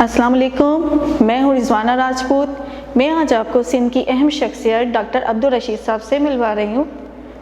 السلام علیکم، میں ہوں رضوانہ راجپوت۔ میں آج آپ کو سندھ کی اہم شخصیت ڈاکٹر عبدالرشید صاحب سے ملوا رہی ہوں،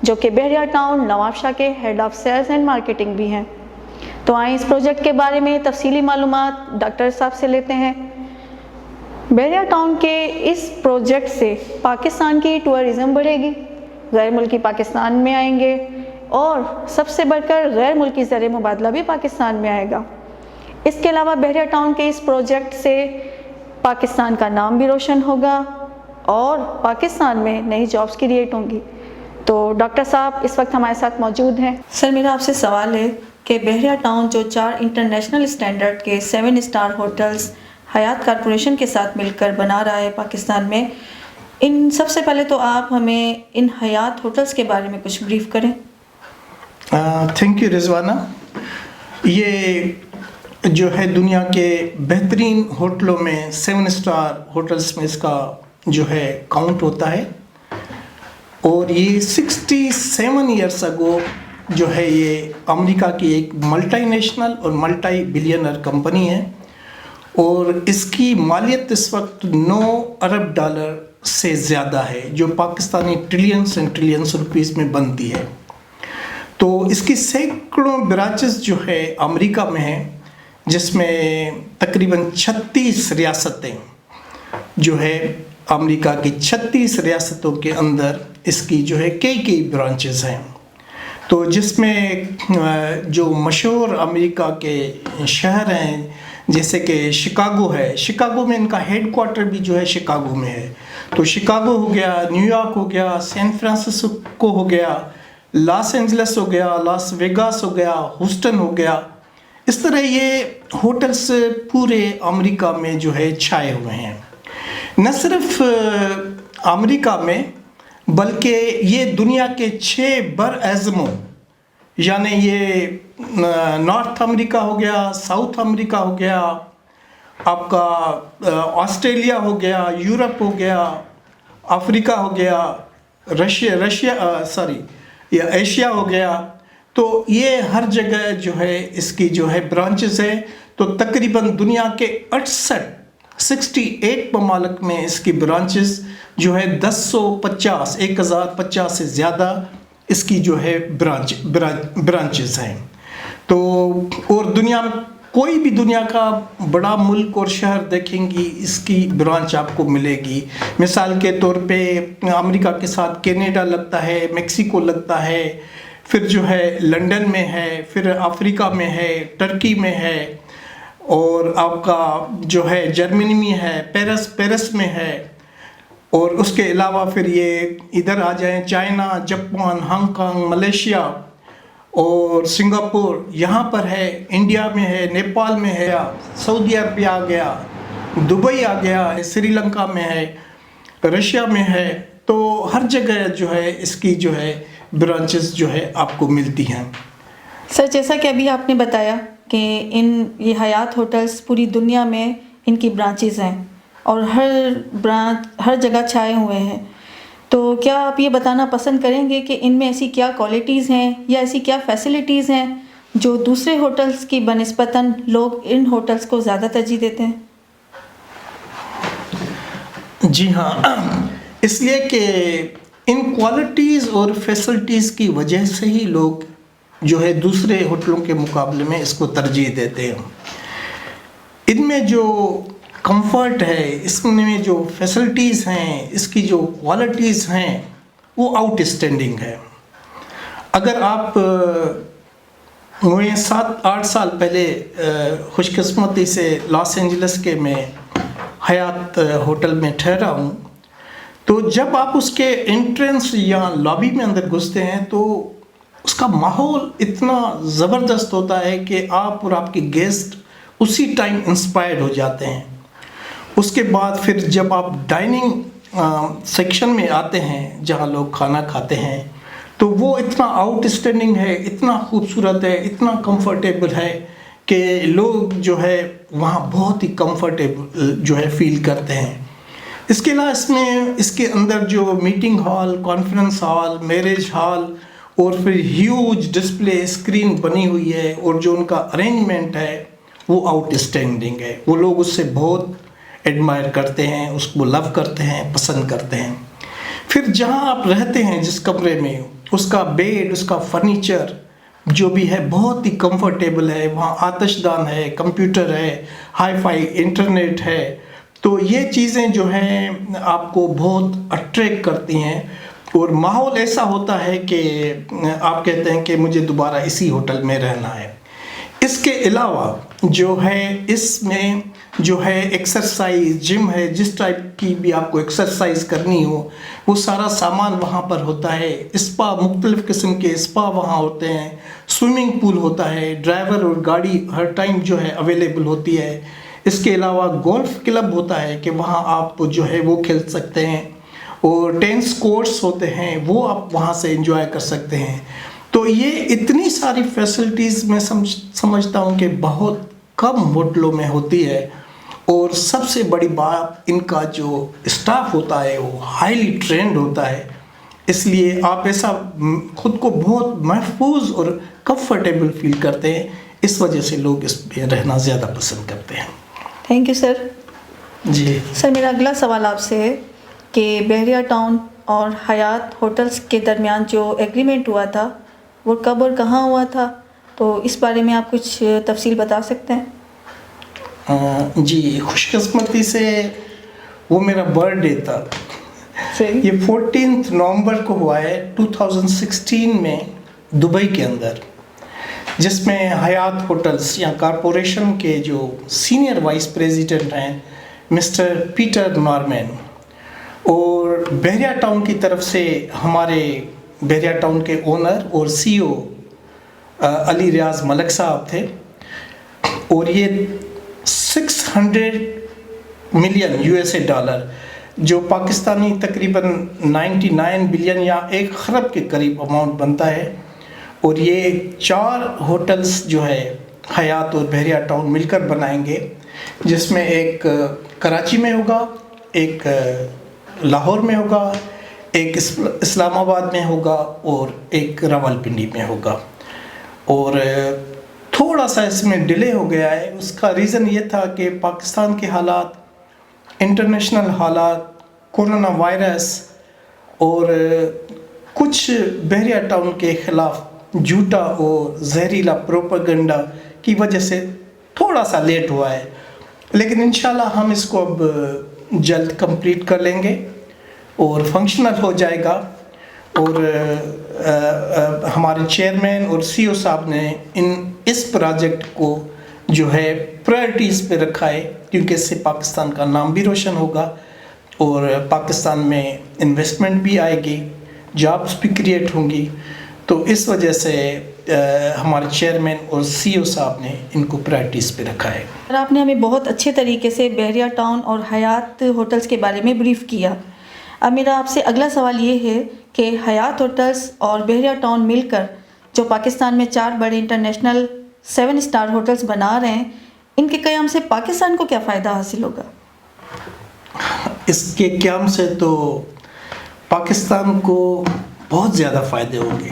جو کہ بحریہ ٹاؤن نواب شاہ کے head of sales and marketing بھی ہیں۔ تو آئیں اس پروجیکٹ کے بارے میں تفصیلی معلومات ڈاکٹر صاحب سے لیتے ہیں۔ بحریہ ٹاؤن کے اس پروجیکٹ سے پاکستان کی ٹورزم بڑھے گی، غیر ملکی پاکستان میں آئیں گے، اور سب سے بڑھ کر غیر ملکی زر مبادلہ بھی پاکستان میں آئے گا۔ اس کے علاوہ بحریہ ٹاؤن کے اس پروجیکٹ سے پاکستان کا نام بھی روشن ہوگا اور پاکستان میں نئی جابز کریٹ ہوں گی۔ تو ڈاکٹر صاحب اس وقت ہمارے ساتھ موجود ہیں۔ سر، میرا آپ سے سوال ہے کہ بحریہ ٹاؤن جو 4 انٹرنیشنل اسٹینڈرڈ کے 7 اسٹار ہوٹلز حیات کارپوریشن کے ساتھ مل کر بنا رہا ہے پاکستان میں، ان سب سے پہلے تو آپ ہمیں ان حیات ہوٹلز کے بارے میں کچھ بریف کریں۔ Thank you Rizwana. یہ جو ہے دنیا کے بہترین ہوٹلوں میں 7 اسٹار ہوٹلز میں اس کا جو ہے کاؤنٹ ہوتا ہے، اور یہ 67 ایئرس اگو جو ہے یہ امریکہ کی ایک ملٹی نیشنل اور ملٹی بلینر کمپنی ہے، اور اس کی مالیت اس وقت $9 ارب سے زیادہ ہے، جو Pakistani trillions and trillions rupees میں بنتی ہے۔ تو اس کی سینکڑوں برانچز جو ہے امریکہ میں ہیں، جس میں تقریباً 36 ریاستیں جو ہے امریکہ کی 36 ریاستوں کے اندر اس کی جو ہے کئی برانچز ہیں۔ تو جس میں جو مشہور امریکہ کے شہر ہیں، جیسے کہ شکاگو ہے، شکاگو میں ان کا ہیڈ کوارٹر بھی جو ہے شکاگو میں ہے۔ تو شکاگو ہو گیا، نیو یارک ہو گیا، سین فرانسسکو ہو گیا، لاس اینجلس ہو گیا، لاس ویگاس ہو گیا، ہیوسٹن ہو گیا۔ اس طرح یہ ہوٹلز پورے امریکہ میں جو ہے چھائے ہوئے ہیں۔ نہ صرف امریکہ میں بلکہ یہ دنیا کے 6 براعظموں، یعنی یہ نارتھ امریکہ ہو گیا، ساؤتھ امریکہ ہو گیا، آپ کا آسٹریلیا ہو گیا، یورپ ہو گیا، افریقہ ہو گیا، ایشیا ہو گیا، تو یہ ہر جگہ جو ہے اس کی جو ہے برانچز ہے۔ تو تقریباً دنیا کے 68 ممالک میں اس کی برانچز جو ہے 1050 سے زیادہ اس کی جو ہے برانچز ہیں۔ تو اور دنیا میں کوئی بھی دنیا کا بڑا ملک اور شہر دیکھیں گی، اس کی برانچ آپ کو ملے گی۔ مثال کے طور پہ امریکہ کے ساتھ کینیڈا لگتا ہے، میکسیکو لگتا ہے، پھر جو ہے لنڈن میں ہے، پھر افریقہ میں ہے، ٹرکی میں ہے، اور آپ کا جو ہے جرمنی میں ہے، پیرس میں ہے، اور اس کے علاوہ پھر یہ ادھر آ جائیں China, Japan, Hong Kong, Malaysia اور سنگاپور یہاں پر ہے، انڈیا میں ہے، نیپال میں ہے، سعودی عربیہ آ گیا، دبئی آ گیا، سری لنکا میں ہے، رشیا میں ہے۔ تو ہر جگہ جو ہے اس کی جو ہے برانچز جو ہے آپ کو ملتی ہیں۔ سر، جیسا کہ ابھی آپ نے بتایا کہ یہ حیات ہوٹلز پوری دنیا میں ان کی برانچز ہیں اور ہر جگہ چھائے ہوئے ہیں، تو کیا آپ یہ بتانا پسند کریں گے کہ ان میں ایسی کیا کوالٹیز ہیں یا ایسی کیا فیسلٹیز ہیں جو دوسرے ہوٹلز کی بنسبتاً لوگ ان ہوٹلز کو زیادہ ترجیح دیتے ہیں؟ جی ہاں، اس لیے کہ ان کوالٹیز اور فیسلٹیز کی وجہ سے ہی لوگ جو ہے دوسرے ہوٹلوں کے مقابلے میں اس کو ترجیح دیتے ہیں۔ ان میں جو کمفرٹ ہے، اس میں جو فیسلٹیز ہیں، اس کی جو کوالٹیز ہیں، وہ آؤٹ اسٹینڈنگ ہے۔ اگر آپ 7-8 سال پہلے خوش قسمتی سے لاس اینجلس کے میں حیات ہوٹل میں ٹھہرا ہوں، تو جب آپ اس کے انٹرنس یا لابی میں اندر گھستے ہیں تو اس کا ماحول اتنا زبردست ہوتا ہے کہ آپ اور آپ کے گیسٹ اسی ٹائم انسپائرڈ ہو جاتے ہیں۔ اس کے بعد پھر جب آپ ڈائننگ سیکشن میں آتے ہیں جہاں لوگ کھانا کھاتے ہیں، تو وہ اتنا آؤٹ اسٹینڈنگ ہے، اتنا خوبصورت ہے، اتنا کمفرٹیبل ہے کہ لوگ جو ہے وہاں بہت ہی کمفرٹیبل جو ہے فیل کرتے ہیں۔ اس کے علاوہ اس کے اندر جو meeting hall, conference hall, marriage hall اور پھر ہیوج ڈسپلے اسکرین بنی ہوئی ہے، اور جو ان کا ارینجمنٹ ہے وہ آؤٹ اسٹینڈنگ ہے. وہ لوگ اس سے بہت ایڈمائر کرتے ہیں, اس کو لو کرتے ہیں, پسند کرتے ہیں. پھر جہاں آپ رہتے ہیں جس کمرے میں, اس کا بیڈ, اس کا فرنیچر جو بھی ہے بہت ہی کمفرٹیبل ہے. وہاں آتش دان ہے, کمپیوٹر ہے, ہائی فائی انٹرنیٹ ہے. تو یہ چیزیں جو ہیں آپ کو بہت اٹریکٹ کرتی ہیں, اور ماحول ایسا ہوتا ہے کہ آپ کہتے ہیں کہ مجھے دوبارہ اسی ہوٹل میں رہنا ہے. اس کے علاوہ جو ہے اس میں جو ہے ایکسرسائز جم ہے, جس ٹائپ کی بھی آپ کو ایکسرسائز کرنی ہو وہ سارا سامان وہاں پر ہوتا ہے. اسپا, مختلف قسم کے اسپا وہاں ہوتے ہیں. سوئمنگ پول ہوتا ہے, ڈرائیور اور گاڑی ہر ٹائم جو ہے اویلیبل ہوتی ہے. اس کے علاوہ گولف کلب ہوتا ہے کہ وہاں آپ جو ہے وہ کھیل سکتے ہیں, اور ٹینس کورٹس ہوتے ہیں وہ آپ وہاں سے انجوائے کر سکتے ہیں. تو یہ اتنی ساری فیسلٹیز میں سمجھتا ہوں کہ بہت کم ہوٹلوں میں ہوتی ہے. اور سب سے بڑی بات ان کا جو اسٹاف ہوتا ہے وہ ہائیلی ٹرینڈ ہوتا ہے. اس لیے آپ ایسا خود کو بہت محفوظ اور کمفرٹیبل فیل کرتے ہیں. اس وجہ سے لوگ اس پہ رہنا زیادہ پسند کرتے ہیں. Thank you sir. جی سر, میرا اگلا سوال آپ سے ہے کہ بحریہ ٹاؤن اور حیات ہوٹلس کے درمیان جو ایگریمنٹ ہوا تھا وہ کب اور کہاں ہوا تھا, تو اس بارے میں آپ کچھ تفصیل بتا سکتے ہیں؟ جی, خوش قسمتی سے وہ میرا برتھ ڈے تھا. یہ 14 نومبر کو ہوا ہے 2016 میں دبئی کے اندر, جس میں حیات ہوٹلس یا کارپوریشن کے جو سینئر وائس پریزیڈنٹ ہیں مسٹر پیٹر نارمین, اور بحریہ ٹاؤن کی طرف سے ہمارے بحریہ ٹاؤن کے اونر اور سی او علی ریاض ملک صاحب تھے. اور یہ 600 ملین $, جو پاکستانی تقریباً 99 بلین یا 1 خرب کے قریب اماؤنٹ بنتا ہے. اور یہ 4 ہوٹلس جو ہے حیات اور بحریہ ٹاؤن مل کر بنائیں گے, جس میں ایک کراچی میں ہوگا, ایک لاہور میں ہوگا, ایک اسلام آباد میں ہوگا, اور ایک راولپنڈی میں ہوگا. اور تھوڑا سا اس میں ڈیلے ہو گیا ہے. اس کا ریزن یہ تھا کہ پاکستان کے حالات, انٹرنیشنل حالات, کورونا وائرس اور کچھ بحریہ ٹاؤن کے خلاف جھوٹا اور زہریلا پروپیگنڈا کی وجہ سے تھوڑا سا لیٹ ہوا ہے. لیکن انشاءاللہ ہم اس کو اب جلد کمپلیٹ کر لیں گے اور فنکشنل ہو جائے گا. اور ہمارے چیئرمین اور سی او صاحب نے اس پروجیکٹ کو جو ہے پرائرٹیز پہ رکھا ہے, کیونکہ اس سے پاکستان کا نام بھی روشن ہوگا اور پاکستان میں انویسٹمنٹ بھی آئے گی, جابس بھی کریٹ ہوں گی. تو اس وجہ سے ہمارے چیئرمین اور سی او صاحب نے ان کو پرائرٹیز پہ رکھا ہے. آپ نے ہمیں بہت اچھے طریقے سے بحریہ ٹاؤن اور حیات ہوٹلس کے بارے میں بریف کیا. اب میرا آپ سے اگلا سوال یہ ہے کہ حیات ہوٹلس اور بحریہ ٹاؤن مل کر جو پاکستان میں 4 بڑے انٹرنیشنل 7 اسٹار ہوٹلس بنا رہے ہیں, ان کے قیام سے پاکستان کو کیا فائدہ حاصل ہوگا؟ اس کے قیام سے تو پاکستان کو بہت زیادہ فائدے ہوں گے.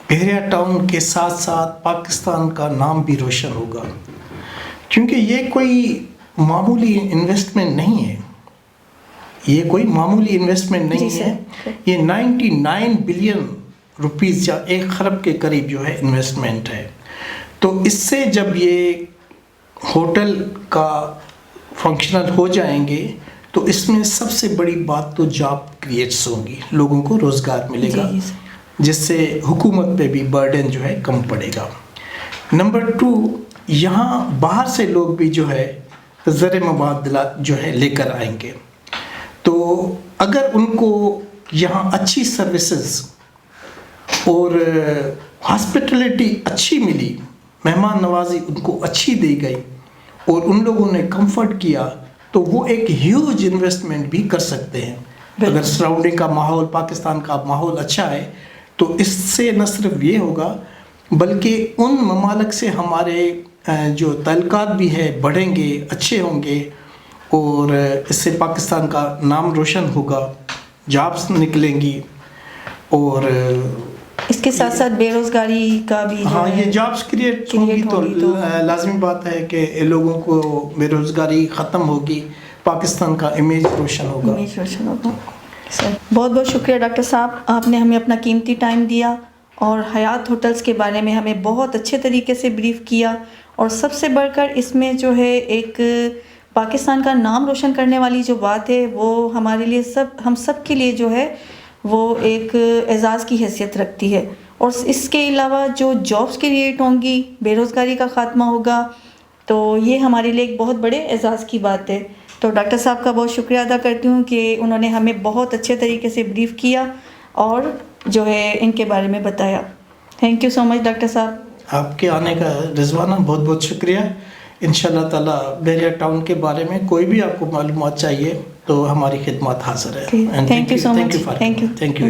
بحریہ ٹاؤن کے ساتھ ساتھ پاکستان کا نام بھی روشن ہوگا, کیونکہ یہ کوئی معمولی انویسٹمنٹ نہیں ہے. یہ کوئی معمولی انویسٹمنٹ نہیں ہے. یہ 99 بلین روپیز یا 1 خرب کے قریب جو ہے انویسٹمنٹ ہے. تو اس سے جب یہ ہوٹل کا فنکشنل ہو جائیں گے تو اس میں سب سے بڑی بات تو جاب کریٹس ہوں گی, لوگوں کو روزگار ملے گا, جس سے حکومت پہ بھی برڈن جو ہے کم پڑے گا. نمبر 2, یہاں باہر سے لوگ بھی جو ہے زر مبادلہ جو ہے لے کر آئیں گے. تو اگر ان کو یہاں اچھی سروسز اور ہاسپٹلٹی اچھی ملی, مہمان نوازی ان کو اچھی دی گئی اور ان لوگوں نے کمفرٹ کیا, تو وہ ایک ہیوج انویسٹمنٹ بھی کر سکتے ہیں. اگر سراؤنڈنگ کا ماحول, پاکستان کا ماحول اچھا ہے تو اس سے نہ صرف یہ ہوگا بلکہ ان ممالک سے ہمارے جو تعلقات بھی ہے بڑھیں گے, اچھے ہوں گے, اور اس سے پاکستان کا نام روشن ہوگا, جابس نکلیں گی, اور اس کے ساتھ ساتھ بے روزگاری کا بھی ہاں یہ جابس کریٹ ہوگی تو لازمی بات ہے کہ لوگوں کو بے روزگاری ختم ہوگی، پاکستان کا امیج روشن ہوگا. امیج روشن ہوگا. سر بہت بہت شکریہ ڈاکٹر صاحب، آپ نے ہمیں اپنا قیمتی ٹائم دیا اور حیات ہوٹلز کے بارے میں ہمیں بہت اچھے طریقے سے بریف کیا، اور سب سے بڑھ کر اس میں جو ہے ایک پاکستان کا نام روشن کرنے والی جو بات ہے وہ ہمارے لیے ہم سب کے لیے جو ہے وہ ایک اعزاز کی حیثیت رکھتی ہے. اور اس کے علاوہ جو جابس کریٹ ہوں گی، بے روزگاری کا خاتمہ ہوگا، تو یہ ہمارے لیے ایک بہت بڑے اعزاز کی بات ہے. تو ڈاکٹر صاحب کا بہت شکریہ ادا کرتی ہوں کہ انہوں نے ہمیں بہت اچھے طریقے سے بریف کیا اور جو ہے ان کے بارے میں بتایا. Thank you so much doctor صاحب. آپ کے آنے کا رضوانہ بہت بہت شکریہ. انشاءاللہ تعالیٰ بحریہ ٹاؤن کے بارے میں کوئی بھی آپ کو معلومات چاہیے تو ہماری خدمات حاضر ہے. Thank you so much. Thank you.